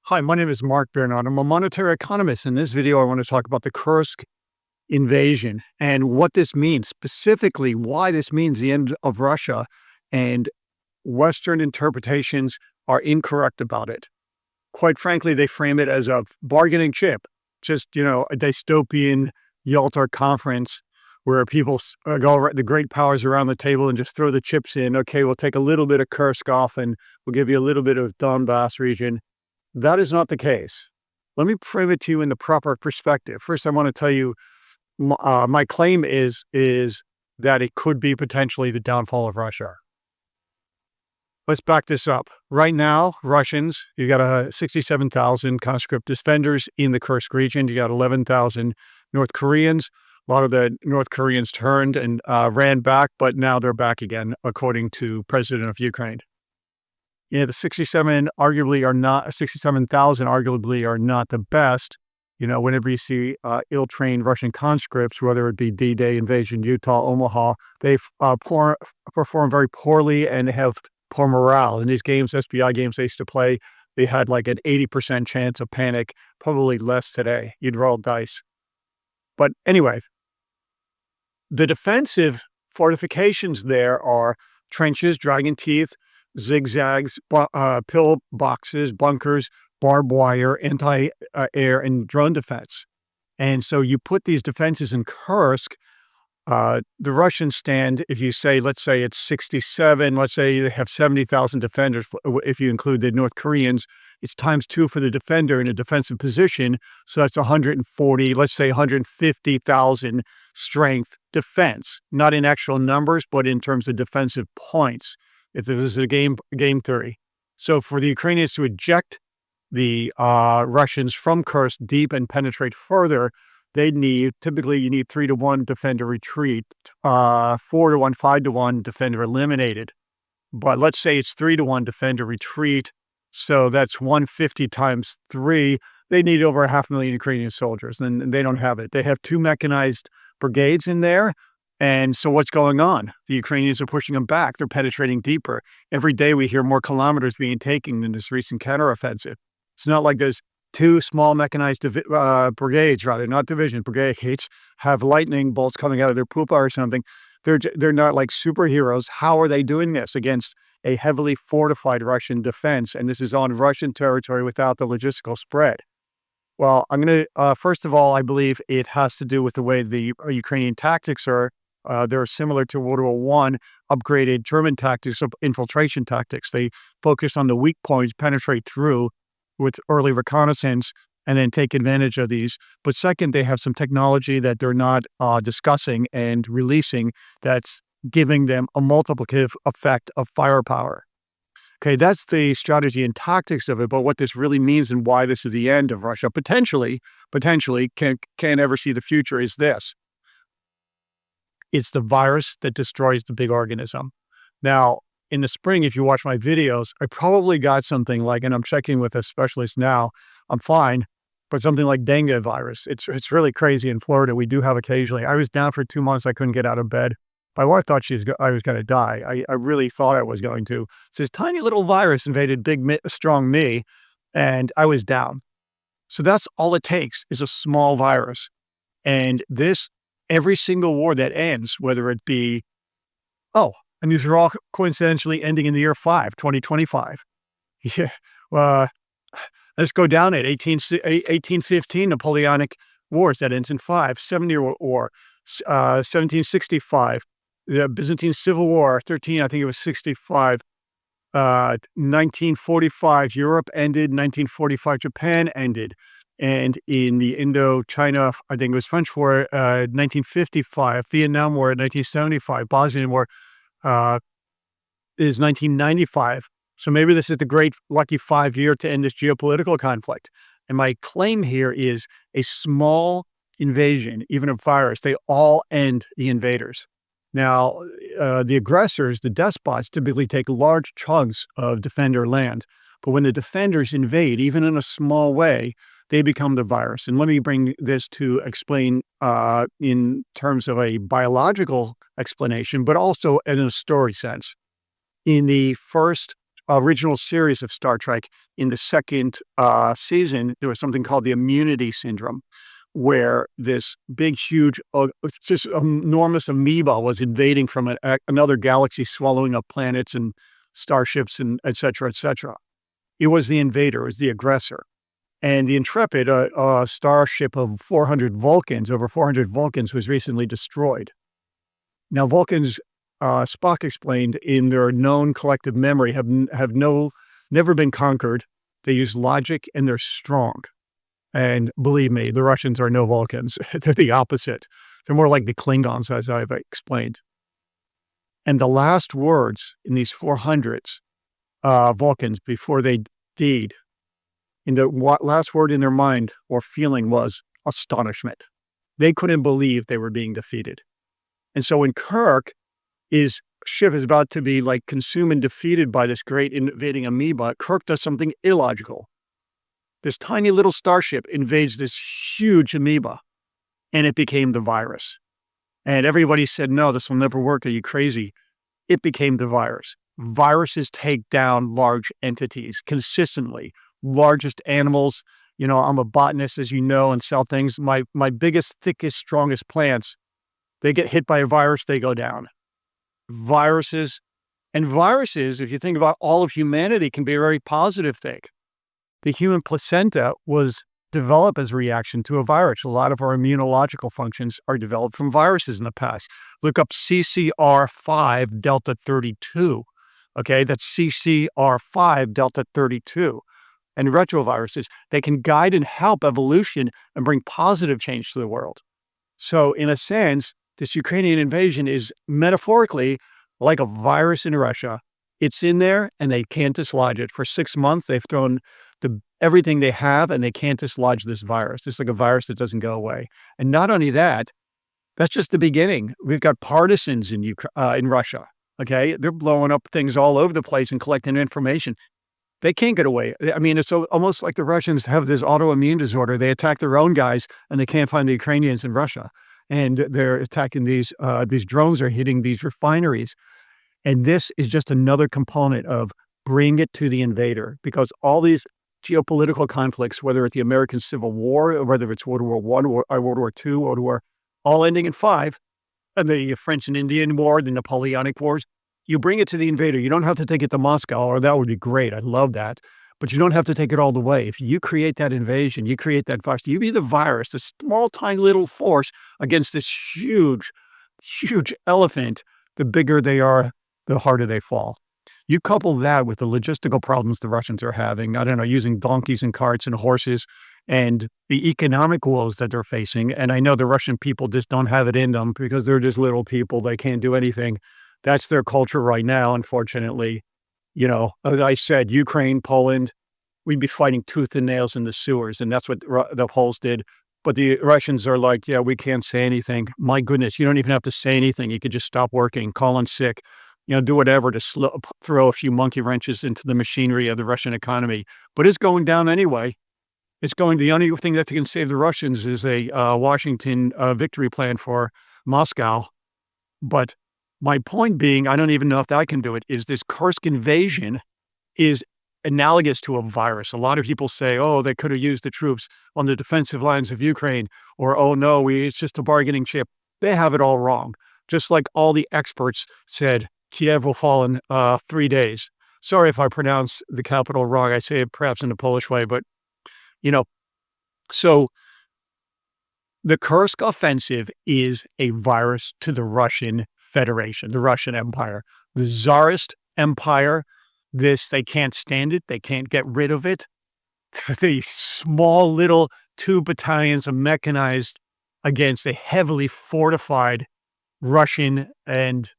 Hi, my name is Mark Bernard. I'm a monetary economist. In this video, I want to talk about the Kursk invasion and what this means, specifically why this means the end of Russia, and Western interpretations are incorrect about it. Quite frankly, they frame it as a bargaining chip, just, a dystopian Yalta conference where people go, the great powers around the table and just throw the chips in. Okay, we'll take a little bit of Kursk off and we'll give you a little bit of Donbass region. That is not the case. Let me frame it to you in the proper perspective. First, I want to tell you my claim is that it could be potentially the downfall of Russia. Let's back this up. Right now, Russians, you got 67,000 conscript defenders in the Kursk region. You got 11,000 North Koreans. A lot of the North Koreans turned and ran back, but now they're back again, according to President of Ukraine. The 67,000 arguably are not the best. Whenever you see ill-trained Russian conscripts, whether it be D-Day, Invasion, Utah, Omaha, they perform very poorly and have poor morale. In these games, SBI games they used to play, they had like an 80% chance of panic, probably less today. You'd roll dice. But anyway, the defensive fortifications there are trenches, dragon teeth, zigzags, pill boxes, bunkers, barbed wire, anti-air, and drone defense. And so you put these defenses in Kursk. The Russians stand, if you say, let's say it's 67, let's say they have 70,000 defenders. If you include the North Koreans, it's times 2 for the defender in a defensive position. So that's 140, let's say 150,000 strength defense, not in actual numbers, but in terms of defensive points. If there was a game theory. So for the Ukrainians to eject the Russians from Kursk deep and penetrate further, typically you need 3-to-1 defender retreat, 4-to-1, 5-to-1 defender eliminated. But let's say it's 3-to-1 defender retreat. So that's 150 times 3. They need over 500,000 Ukrainian soldiers, and they don't have it. They have 2 mechanized brigades in there. And so what's going on? The Ukrainians are pushing them back. They're penetrating deeper. Every day we hear more kilometers being taken in this recent counteroffensive. It's not like there's 2 small mechanized brigades, not division, brigades, have lightning bolts coming out of their pupa or something. They're not like superheroes. How are they doing this against a heavily fortified Russian defense? And this is on Russian territory without the logistical spread. Well, I'm going to, first of all, I believe it has to do with the way the Ukrainian tactics are. They're similar to World War I, upgraded German tactics of infiltration tactics. They focus on the weak points, penetrate through with early reconnaissance, and then take advantage of these. But second, they have some technology that they're not discussing and releasing that's giving them a multiplicative effect of firepower. Okay, that's the strategy and tactics of it. But what this really means and why this is the end of Russia, potentially can't ever see the future, is this. It's the virus that destroys the big organism. Now, in the spring, if you watch my videos, I probably got something like, and I'm checking with a specialist now, I'm fine, but something like dengue virus. It's really crazy in Florida. We do have occasionally. I was down for 2 months. I couldn't get out of bed. My wife thought I was going to die. I really thought I was going to. So this tiny little virus invaded big, strong me, and I was down. So that's all it takes is a small virus. And every single war that ends, whether it be, and these are all coincidentally ending in the year 2025. Yeah. Let's go down at 1815 Napoleonic Wars, that ends in 5. 7-Year War, 1765. The Byzantine Civil War, 13, I think it was 65. 1945, Europe ended. 1945, Japan ended. And in the Indo-China, I think it was French War, 1955, Vietnam War, 1975, Bosnian War is 1995. So maybe this is the great lucky 5-year to end this geopolitical conflict. And my claim here is a small invasion, even a virus, they all end the invaders. Now, the aggressors, the despots, typically take large chunks of defender land. But when the defenders invade, even in a small way, they become the virus. And let me bring this to explain in terms of a biological explanation, but also in a story sense. In the first original series of Star Trek, in the second season, there was something called the immunity syndrome, where this big, huge, it's just enormous amoeba was invading from another galaxy, swallowing up planets and starships and et cetera, et cetera. It was the invader, it was the aggressor. And the Intrepid, a starship of 400 Vulcans, over 400 Vulcans, was recently destroyed. Now, Vulcans, Spock explained, in their known collective memory, have never been conquered. They use logic and they're strong. And believe me, the Russians are no Vulcans. They're the opposite. They're more like the Klingons, as I've explained. And the last words in these 400s Vulcans before they died, in the last word in their mind or feeling was astonishment. They couldn't believe they were being defeated. And so when Kirk, his ship is about to be like consumed and defeated by this great invading amoeba, Kirk does something illogical. This tiny little starship invades this huge amoeba, and it became the virus. And everybody said, no, this will never work. Are you crazy? It became the virus. Viruses take down large entities consistently. Largest animals, I'm a botanist, as you know, and sell things. My biggest, thickest, strongest plants, they get hit by a virus, they go down. Viruses, if you think about all of humanity, can be a very positive thing. The human placenta was developed as a reaction to a virus. A lot of our immunological functions are developed from viruses in the past. Look up CCR5 delta 32. Okay, that's CCR5 delta 32. And retroviruses, they can guide and help evolution and bring positive change to the world. So in a sense, this Ukrainian invasion is metaphorically like a virus in Russia. It's in there and they can't dislodge it. For 6 months, they've thrown everything they have and they can't dislodge this virus. It's like a virus that doesn't go away. And not only that, that's just the beginning. We've got partisans in Russia. Okay, they're blowing up things all over the place and collecting information. They can't get away. I mean, it's almost like the Russians have this autoimmune disorder. They attack their own guys and they can't find the Ukrainians in Russia. And they're attacking these drones are hitting these refineries. And this is just another component of bring it to the invader, because all these geopolitical conflicts, whether it's the American Civil War, or whether it's World War I, or World War II, World War, all ending in 5, and the French and Indian War, the Napoleonic Wars, you bring it to the invader. You don't have to take it to Moscow, or that would be great. I love that. But you don't have to take it all the way. If you create that invasion, you create that virus, you be the virus, the small, tiny little force against this huge, huge elephant. The bigger they are, the harder they fall. You couple that with the logistical problems the Russians are having, I don't know, using donkeys and carts and horses, and the economic woes that they're facing. And I know the Russian people just don't have it in them because they're just little people. They can't do anything. That's their culture right now, unfortunately. As I said, Ukraine, Poland, we'd be fighting tooth and nails in the sewers. And that's what the Poles did. But the Russians are like, yeah, we can't say anything. My goodness, you don't even have to say anything. You could just stop working, call in sick, do whatever to throw a few monkey wrenches into the machinery of the Russian economy. But it's going down anyway. The only thing that can save the Russians is a Washington victory plan for Moscow. But my point being, I don't even know if I can do it, is this Kursk invasion is analogous to a virus. A lot of people say, oh, they could have used the troops on the defensive lines of Ukraine, or, oh, no, it's just a bargaining chip. They have it all wrong. Just like all the experts said, Kiev will fall in 3 days. Sorry if I pronounce the capital wrong. I say it perhaps in the Polish way, but, so the Kursk offensive is a virus to the Russian Federation, the Russian Empire, the Tsarist Empire. They can't stand it. They can't get rid of it. The small little 2 battalions of mechanized against a heavily fortified Russian and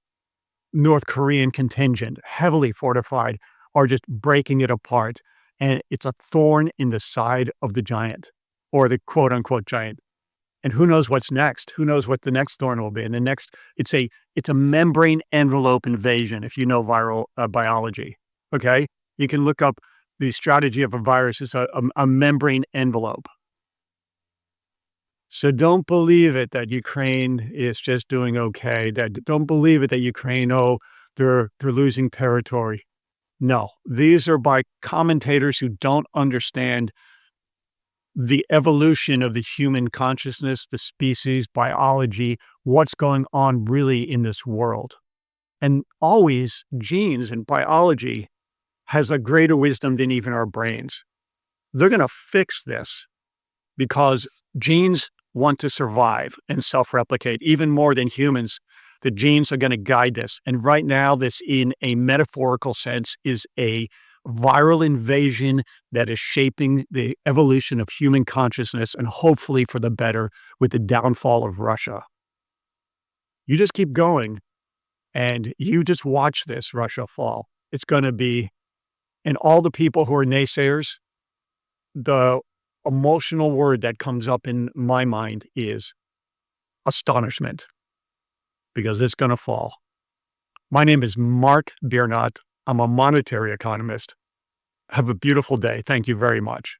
North Korean contingent, heavily fortified, are just breaking it apart. And it's a thorn in the side of the giant, or the quote unquote giant. And who knows what's next? Who knows what the next thorn will be? And the next, it's a membrane envelope invasion, if you know viral biology. Okay? You can look up the strategy of a virus is a membrane envelope. So don't believe it that Ukraine is just doing okay. Don't believe it that Ukraine, they're losing territory. No, these are by commentators who don't understand the evolution of the human consciousness, the species, biology, what's going on really in this world. And always genes and biology has a greater wisdom than even our brains. They're going to fix this because genes want to survive and self-replicate even more than humans. The genes are going to guide this. And right now, this in a metaphorical sense is a viral invasion that is shaping the evolution of human consciousness and hopefully for the better with the downfall of Russia. You just keep going and you just watch this Russia fall. It's going to be, and all the people who are naysayers, the emotional word that comes up in my mind is astonishment because it's going to fall. My name is Mark Biernat. I'm a monetary economist. Have a beautiful day. Thank you very much.